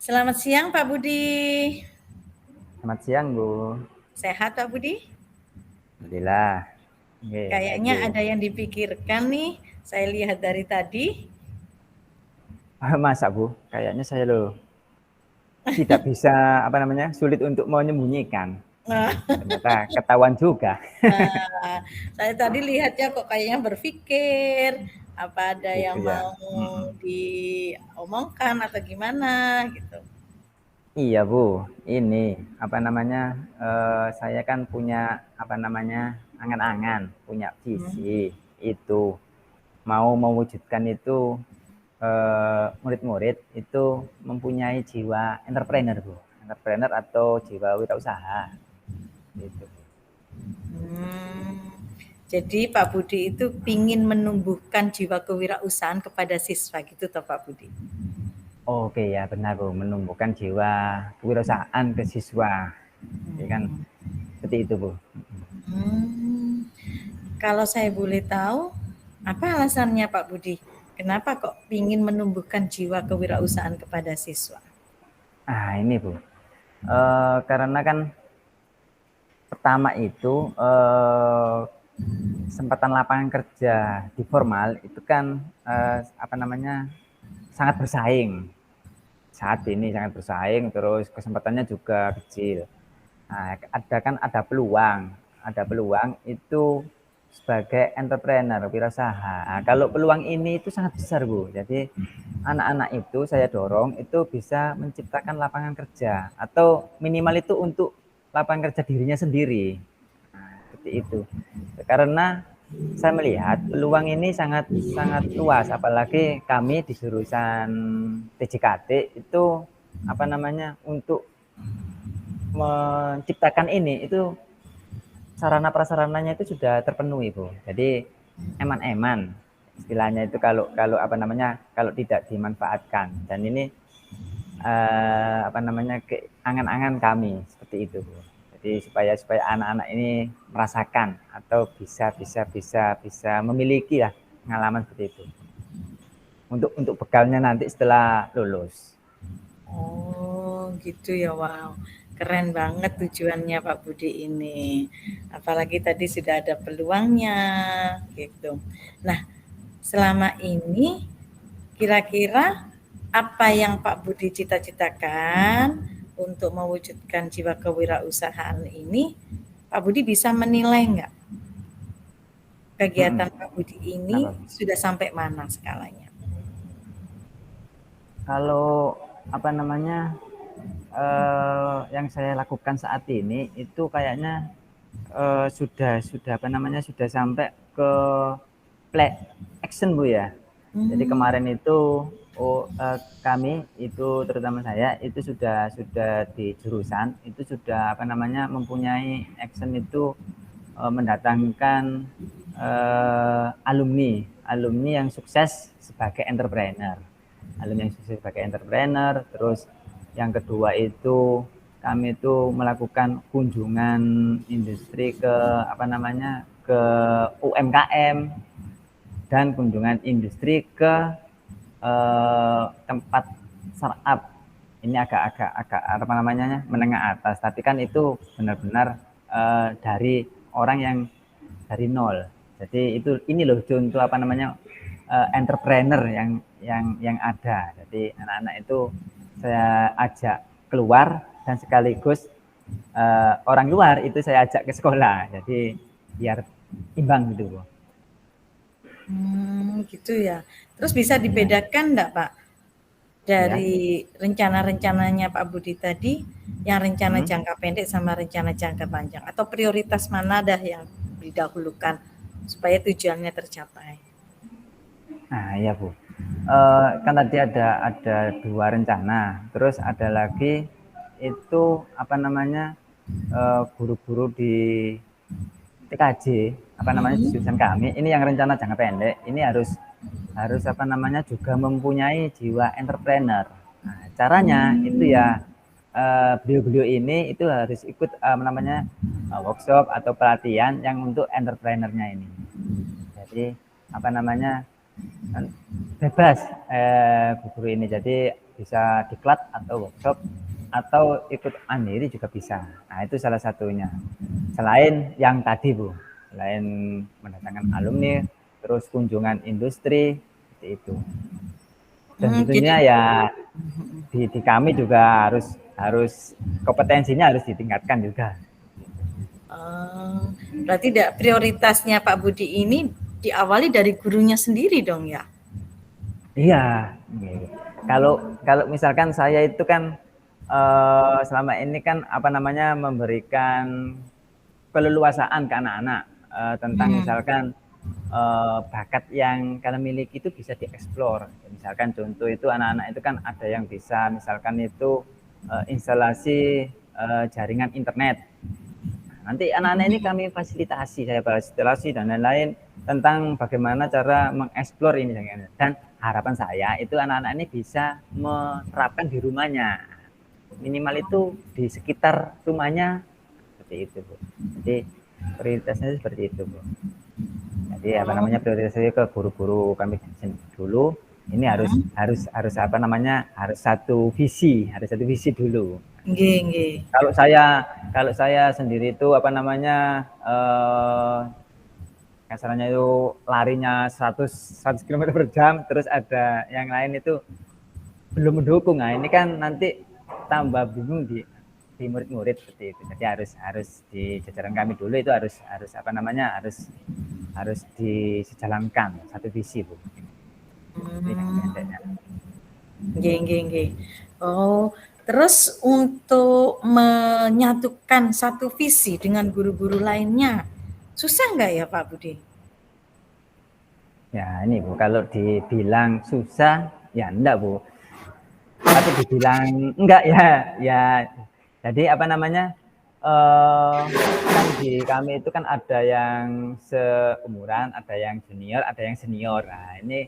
Selamat siang Pak Budi. Selamat siang, Bu. Sehat Pak Budi? Alhamdulillah. Oke, baik, Kayaknya Bu. ada yang dipikirkan nih. Saya lihat dari tadi. Masa, Bu? Kayaknya saya loh tidak bisa, sulit untuk menyembunyikan. Nah, Ternyata ketahuan juga. saya tadi lihatnya kok kayaknya berpikir apa ada Gitu yang ya. mau diomongkan atau gimana gitu. Iya, Bu. Ini, saya kan punya, angan-angan, punya Hmm. visi itu. Mau mewujudkan itu, murid-murid itu mempunyai jiwa entrepreneur, Bu. Entrepreneur atau jiwa wirausaha. Gitu. Hmm. Jadi Pak Budi itu pingin menumbuhkan jiwa kewirausahaan kepada siswa gitu toh Pak Budi. Oke ya benar Bu, menumbuhkan jiwa kewirausahaan ke siswa, ya kan seperti itu Bu. Hmm. Kalau saya boleh tahu, apa alasannya Pak Budi? Kenapa kok ingin menumbuhkan jiwa kewirausahaan kepada siswa? Ini Bu, karena kan pertama itu kesempatan lapangan kerja di formal itu kan sangat bersaing saat ini sangat bersaing terus kesempatannya juga kecil. Nah, ada peluang itu sebagai entrepreneur, wirausaha. Nah, kalau peluang ini itu sangat besar, Bu. Jadi anak-anak itu saya dorong itu bisa menciptakan lapangan kerja atau minimal itu untuk lapangan kerja dirinya sendiri. Nah, seperti itu. Karena saya melihat peluang ini sangat sangat luas, apalagi kami di jurusan TJKT itu untuk menciptakan ini itu sarana prasarananya itu sudah terpenuhi Bu. Jadi eman-eman istilahnya itu kalau tidak dimanfaatkan dan ini angan-angan kami seperti itu Bu. Jadi supaya supaya anak-anak ini merasakan atau bisa memiliki lah pengalaman seperti itu untuk bekalnya nanti setelah lulus. Oh, gitu ya. Wow. Keren banget tujuannya Pak Budi ini. Apalagi tadi sudah ada peluangnya gitu. Nah, selama ini kira-kira apa yang Pak Budi cita-citakan untuk mewujudkan jiwa kewirausahaan ini, Pak Budi bisa menilai nggak kegiatan Pak Budi ini Kenapa? sudah sampai mana skalanya? Kalau apa namanya yang saya lakukan saat ini itu kayaknya sudah sampai ke play action Bu ya. Jadi Hmm. kemarin itu kami itu terutama saya itu sudah di jurusan itu sudah mempunyai action itu mendatangkan alumni alumni yang sukses sebagai entrepreneur. Alumni yang sukses sebagai entrepreneur, terus yang kedua itu kami itu melakukan kunjungan industri ke ke UMKM dan kunjungan industri ke tempat startup. Ini agak menengah atas, tapi kan itu benar-benar dari orang yang dari nol. Jadi ini loh contoh entrepreneur yang ada. Jadi anak-anak itu saya ajak keluar dan sekaligus orang luar itu saya ajak ke sekolah. Jadi biar imbang gitu. Gitu ya. Terus bisa Ya, dibedakan enggak, Pak, ya. dari rencana-rencananya Pak Budi tadi, yang rencana Hmm. jangka pendek sama rencana jangka panjang? Atau prioritas mana dah yang didahulukan supaya tujuannya tercapai? Nah, ya Bu. Kan tadi ada dua rencana. Terus ada lagi itu guru-guru di TKJ di Mhm. jurusan kami ini yang rencana jangka pendek ini harus harus juga mempunyai jiwa entrepreneur. Nah, caranya itu Mmm. ya beliau-beliau ini itu harus ikut workshop atau pelatihan yang untuk entrepreneurnya ini. Jadi apa namanya bebas guru ini jadi bisa diklat atau workshop atau ikut mandiri juga bisa. Nah, itu salah satunya. Selain yang tadi Bu, selain mendatangkan alumni, terus kunjungan industri, seperti itu. Dan Jadi tentunya ya di kami juga harus kompetensinya harus ditingkatkan juga. berarti prioritasnya Pak Budi ini diawali dari gurunya sendiri dong ya? Iya. Kalau kalau misalkan saya itu kan selama ini kan memberikan keleluasaan ke anak-anak tentang misalkan bakat yang kalian miliki itu bisa dieksplor. Misalkan contoh itu anak-anak itu kan ada yang bisa misalkan itu instalasi jaringan internet. Nanti anak-anak ini kami fasilitasi, saya fasilitasi dan lain-lain tentang bagaimana cara mengeksplor ini dan harapan saya itu anak-anak ini bisa menerapkan di rumahnya. Minimal itu di sekitar rumahnya seperti itu, Bu. Jadi prioritasnya seperti itu, Bu. Jadi prioritasnya ke guru-guru kami dulu. Ini harus satu visi dulu. Nggih. Kalau saya sendiri itu kasarannya itu larinya 100 km per jam, terus ada yang lain itu belum mendukung. Nah, ini kan nanti tambah bingung di murid-murid seperti itu. Jadi harus di jajaran kami dulu itu harus disejalankan satu visi, Bu. Nggih. Oh, terus untuk menyatukan satu visi dengan guru-guru lainnya, susah nggak ya Pak Budi? Ya ini Bu, kalau dibilang susah, ya enggak Bu. Tapi dibilang enggak ya. Jadi kan di kami itu kan ada yang seumuran, ada yang junior, ada yang senior. Nah ini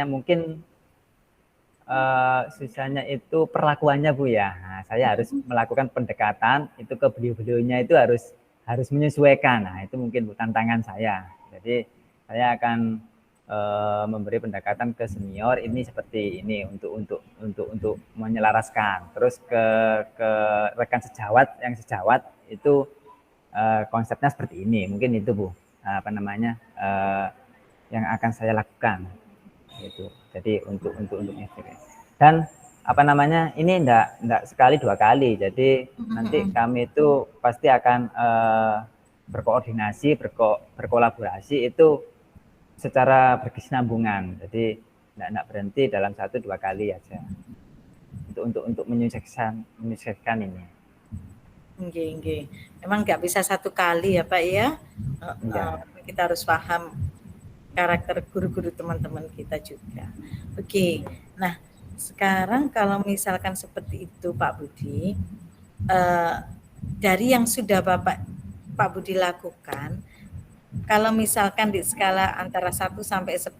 mungkin susahnya itu perlakuannya Bu ya. Nah, saya harus melakukan pendekatan itu ke beliau-beliaunya itu harus menyesuaikan. Nah itu mungkin Bu tantangan saya. Jadi saya akan memberi pendekatan ke senior ini seperti ini untuk menyelaraskan. Terus ke rekan sejawat yang sejawat itu konsepnya seperti ini. Mungkin itu Bu yang akan saya lakukan. Itu. Jadi untuk dan ini enggak sekali dua kali. Jadi nanti kami itu pasti akan berkoordinasi, berkolaborasi itu secara berkesinambungan. Jadi enggak berhenti dalam 1-2 kali aja. Untuk menyukseskan ini. Nggih. Memang nggak bisa satu kali ya Pak ya. Kita harus paham karakter guru-guru teman-teman kita juga. Oke. Nah, sekarang kalau misalkan seperti itu Pak Budi, dari yang sudah Pak Budi lakukan, kalau misalkan di skala antara 1 sampai 10,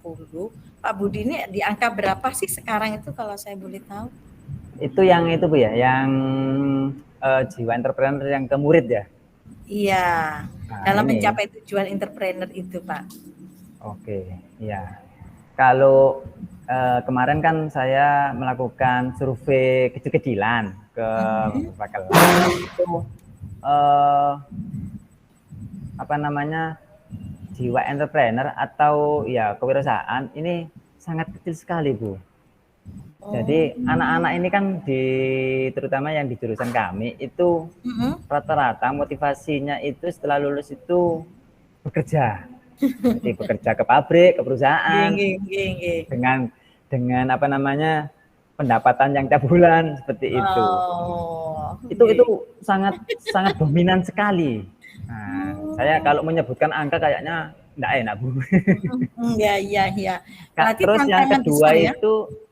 Pak Budi ini di angka berapa sih sekarang itu kalau saya boleh tahu? Itu yang itu Bu ya, yang jiwa entrepreneur yang ke murid ya? Iya, dalam mencapai tujuan entrepreneur itu Pak. Oke, iya. Kalau kemarin kan saya melakukan survei kecil-kecilan ke beberapa kelas itu jiwa entrepreneur atau ya kewirausahaan ini sangat kecil sekali Bu. Jadi anak-anak ini kan terutama yang di jurusan kami itu rata-rata motivasinya itu setelah lulus itu bekerja. Jadi bekerja ke pabrik, ke perusahaan dengan pendapatan yang tiap bulan seperti itu. Itu sangat dominan sekali. Nah, saya kalau menyebutkan angka kayaknya enggak enak Bu. Iya. Terus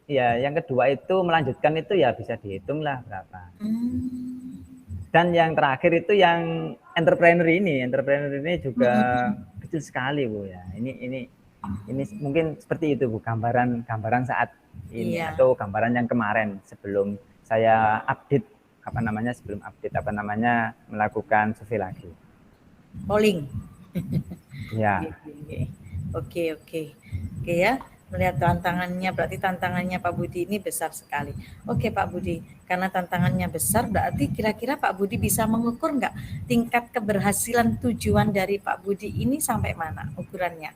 yang kedua itu melanjutkan itu ya bisa dihitung lah berapa. Dan yang terakhir itu yang entrepreneur ini juga kecil sekali Bu ya. Ini mungkin seperti itu Bu, gambaran saat ini atau gambaran yang kemarin sebelum saya update melakukan survei lagi. Polling. Ya. Oke ya. Melihat tantangannya, berarti tantangannya Pak Budi ini besar sekali. Oke Pak Budi, karena tantangannya besar, berarti kira-kira Pak Budi bisa mengukur nggak tingkat keberhasilan tujuan dari Pak Budi ini sampai mana ukurannya?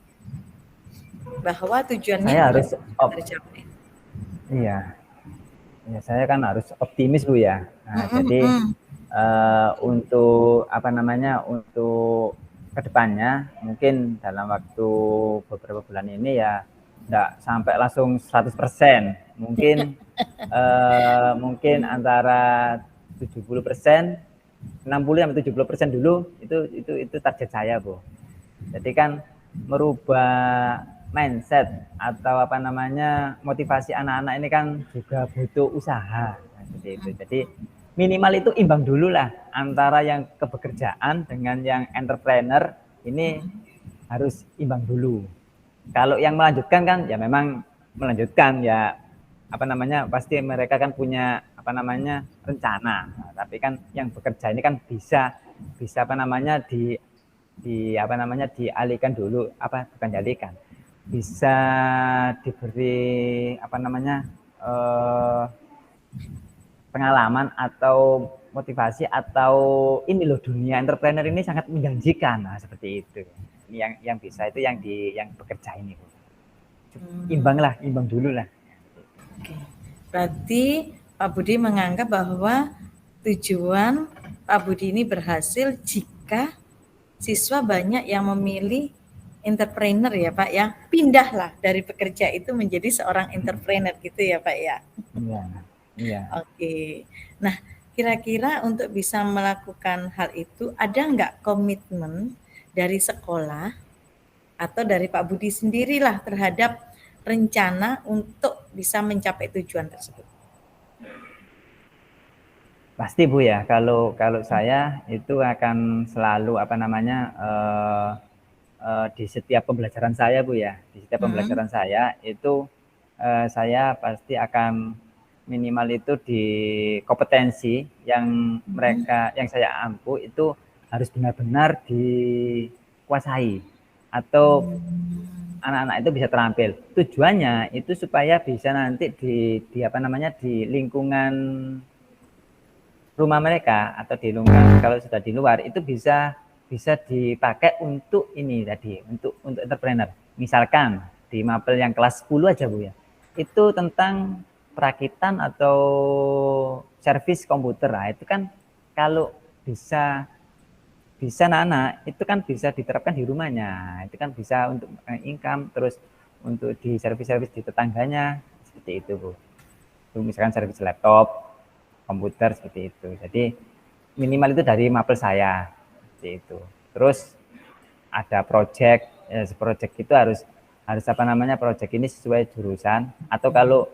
Bahwa tujuannya Saya harus benar-benar tercapai. iya, ya saya kan harus optimis Bu ya. Nah, jadi Mm-mm. untuk apa namanya, untuk kedepannya mungkin dalam waktu beberapa bulan ini ya enggak sampai langsung 100%. Mungkin antara 70%, 60 sampai 70% dulu itu target saya, Bu. Jadi kan merubah mindset atau apa namanya motivasi anak-anak ini kan juga butuh usaha, nah, seperti itu. Jadi minimal itu imbang dulu lah antara yang kepekerjaan dengan yang entrepreneur ini harus imbang dulu. Kalau yang melanjutkan kan ya memang melanjutkan ya apa namanya pasti mereka kan punya apa namanya rencana. Nah, tapi kan yang bekerja ini kan bisa bisa apa namanya di apa namanya dialihkan dulu apa bukan dialihkan bisa diberi apa namanya pengalaman atau motivasi atau ini loh dunia entrepreneur ini sangat menjanjikan, nah seperti itu. Ini yang bisa itu yang bekerja ini, imbang lah, imbang dulu lah. Oke. Berarti Pak Budi menganggap bahwa tujuan Pak Budi ini berhasil jika siswa banyak yang memilih entrepreneur ya Pak ya, pindahlah dari pekerja itu menjadi seorang entrepreneur gitu ya Pak ya. Iya, iya. Oke. Nah, kira-kira untuk bisa melakukan hal itu ada nggak komitmen dari sekolah atau dari Pak Budi sendirilah terhadap rencana untuk bisa mencapai tujuan tersebut? Pasti Bu ya, kalau saya itu akan selalu apa namanya di setiap pembelajaran saya Bu ya, di setiap pembelajaran saya itu saya pasti akan minimal itu di kompetensi yang mereka yang saya ampu itu harus benar-benar dikuasai atau anak-anak itu bisa terampil. Tujuannya itu supaya bisa nanti di apa namanya di lingkungan rumah mereka atau di lingkungan kalau sudah di luar itu bisa bisa dipakai untuk ini tadi untuk entrepreneur. Misalkan di mapel yang kelas 10 aja Bu ya. Itu tentang perakitan atau servis komputer. Nah, itu kan kalau bisa bisa anak-anak itu kan bisa diterapkan di rumahnya. Itu kan bisa untuk income terus untuk di servis-servis di tetangganya seperti itu Bu. Itu misalkan servis laptop, komputer seperti itu. Jadi minimal itu dari mapel saya seperti itu. Terus ada project, project itu harus harus apa namanya project ini sesuai jurusan atau kalau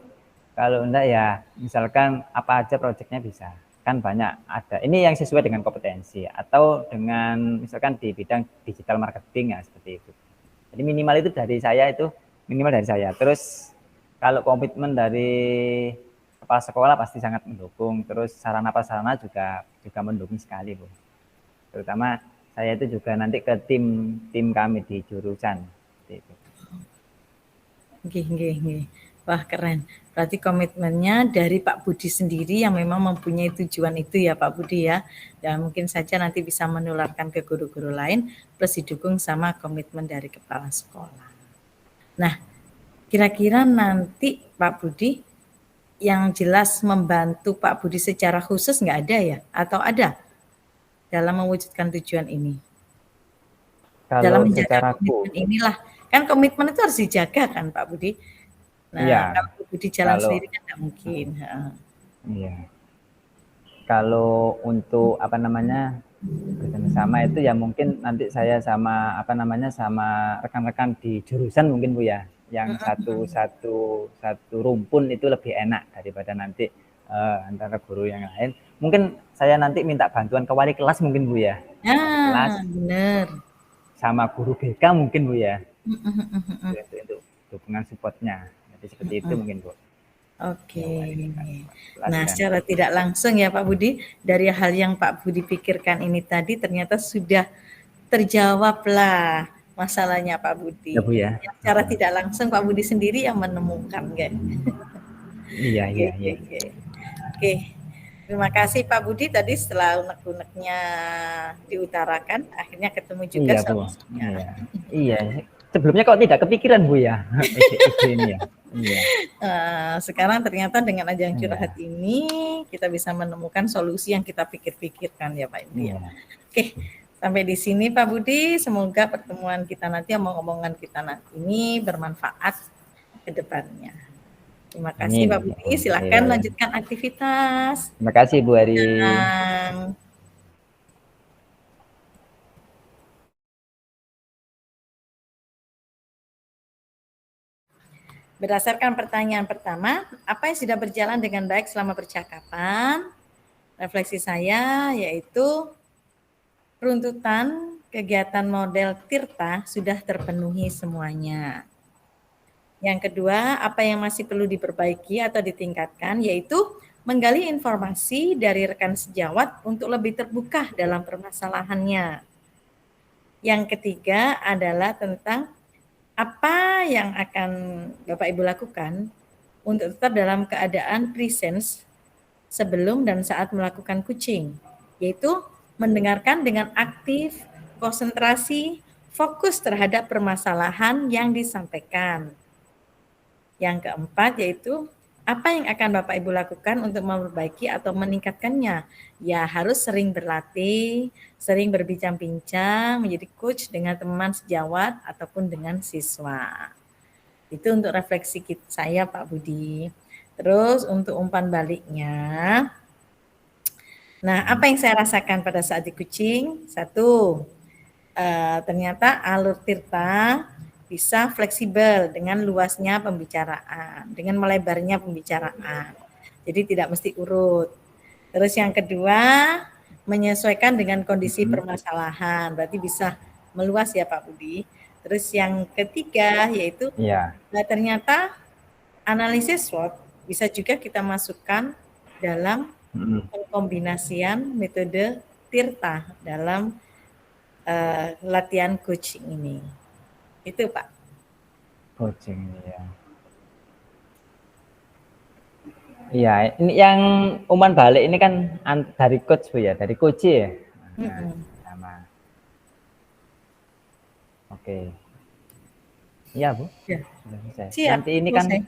kalau enggak ya misalkan apa aja projectnya bisa kan banyak ada ini yang sesuai dengan kompetensi atau dengan misalkan di bidang digital marketing ya seperti itu. Jadi minimal itu dari saya itu minimal dari saya. Terus kalau komitmen dari kepala sekolah pasti sangat mendukung. Terus sarana prasarana juga mendukung sekali Bu. Terutama saya itu juga nanti ke tim kami di jurusan. Itu. Nggih. Wah keren. Berarti komitmennya dari Pak Budi sendiri yang memang mempunyai tujuan itu ya Pak Budi ya. Dan mungkin saja nanti bisa menularkan ke guru-guru lain plus didukung sama komitmen dari kepala sekolah. Nah, kira-kira nanti Pak Budi yang jelas membantu Pak Budi secara khusus nggak ada ya? Atau ada dalam mewujudkan tujuan ini? Dalam Kalau menjaga secara komitmen inilah. Kan komitmen itu harus dijaga kan Pak Budi? Nah, iya, kalau Pak Budi jalan kalau sendiri kan nggak mungkin. iya. Kalau untuk apa namanya bersama itu ya mungkin nanti saya sama apa namanya sama rekan-rekan di jurusan mungkin Bu ya, yang satu rumpun itu lebih enak daripada nanti antara guru yang lain. Mungkin saya nanti minta bantuan ke wali kelas mungkin Bu ya, wali kelas Nah, benar. sama guru BK mungkin Bu ya, untuk dukungan supportnya. Jadi seperti itu mungkin Bu. Oke. Ya wali kelas Nah, dan secara tidak langsung ya Pak Budi, dari hal yang Pak Budi pikirkan ini tadi ternyata sudah terjawablah masalahnya Pak Ya Budi. Bu ya. Yang secara tidak langsung Pak Budi sendiri yang menemukan, kan? Iya, Oke, iya, oke, iya. oke. Oke, terima kasih Pak Budi tadi setelah unek-uneknya diutarakan, akhirnya ketemu juga Iya Bu. solusinya. Iya. Iya. Sebelumnya kok tidak kepikiran Bu ya ide-ide ini ya. Iya. Sekarang ternyata dengan ajang curhat Iya. ini kita bisa menemukan solusi yang kita pikir-pikirkan ya Pak Budi ya. Iya. Oke, sampai di sini Pak Budi. Semoga pertemuan kita nanti, omong-omongan kita nanti ini bermanfaat ke depannya. Terima kasih Amin. Pak Budi. Silakan Iya. lanjutkan aktivitas. Terima kasih Bu Ari. Yang berdasarkan pertanyaan pertama, apa yang sudah berjalan dengan baik selama percakapan? Refleksi saya yaitu runtutan kegiatan model Tirta sudah terpenuhi semuanya. Yang kedua, apa yang masih perlu diperbaiki atau ditingkatkan, yaitu menggali informasi dari rekan sejawat untuk lebih terbuka dalam permasalahannya. Yang ketiga adalah tentang apa yang akan Bapak Ibu lakukan untuk tetap dalam keadaan presence sebelum dan saat melakukan coaching, yaitu mendengarkan dengan aktif, konsentrasi, fokus terhadap permasalahan yang disampaikan. Yang keempat yaitu apa yang akan Bapak Ibu lakukan untuk memperbaiki atau meningkatkannya? Ya harus sering berlatih, sering berbincang-bincang, menjadi coach dengan teman sejawat ataupun dengan siswa. Itu untuk refleksi saya Pak Budi. Terus untuk umpan baliknya, nah apa yang saya rasakan pada saat di coaching? Satu, ternyata alur Tirta bisa fleksibel dengan luasnya pembicaraan, dengan melebarnya pembicaraan. Jadi tidak mesti urut. Terus yang kedua, menyesuaikan dengan kondisi permasalahan, berarti bisa meluas ya Pak Budi. Terus yang ketiga yaitu Iya. ternyata analisis SWOT bisa juga kita masukkan dalam pengkombinasian metode Tirta dalam latihan coaching ini. Itu Pak. Coaching ya. Iya, ini yang umpan balik ini kan dari coach Bu ya, dari coach ya. Nah, sama. Oke. Iya Bu. Ya. Sudah selesai. Siap. Nanti ini kan Selesai.